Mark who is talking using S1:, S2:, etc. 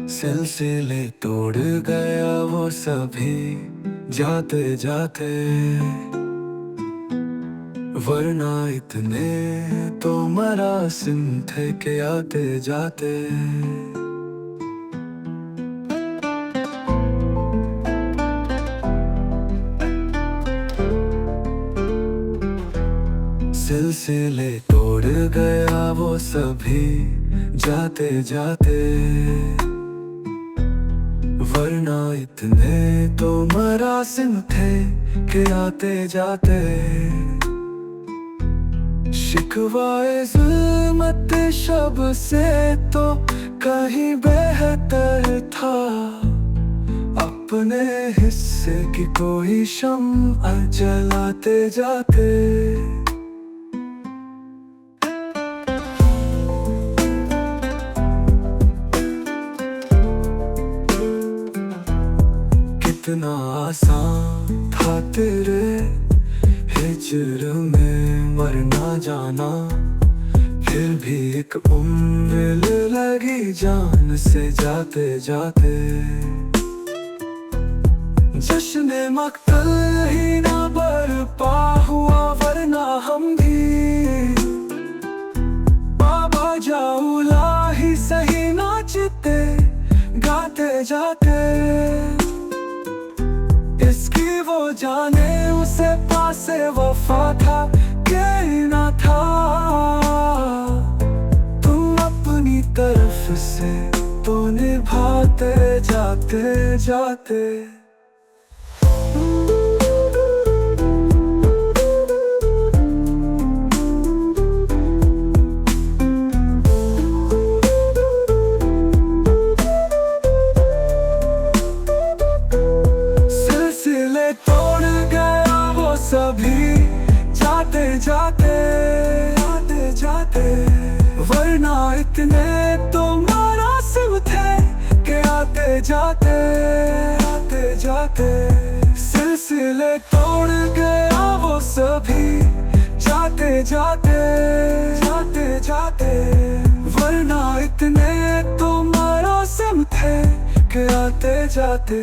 S1: सिलसिले तोड़ गया वो सभी जाते जाते, वरना इतने तो मरासिम थे के आते जाते। सिलसिले तोड़ गया वो सभी जाते जाते, वरना इतने तो मरासिम थे के आते जाते। शिकवाए ज़ुल्मत शब से तो कहीं बेहतर था, अपने हिस्से की कोई शम्अ जलाते जाते। कितना आसान था तेरे हिज्र में मरना जाना, फिर भी एक उम्र लगी जान से जाते जाते। जश्न मक्तल ही ना बरपा हुआ, वरना हम भी बाबा जाऊला ही सही नाचते गाते जाते। इसकी वो जाने उसे पासे वफा था कि ना था, तुम अपनी तरफ से तो निभाते जाते जाते। सभी जाते जाते जाते जाते, वरना इतने तो मरासिम थे के आते जाते आते जाते। सिलसिले तोड़ गया वो सभी जाते जाते जाते जाते, वरना इतने तो मरासिम थे के आते जाते।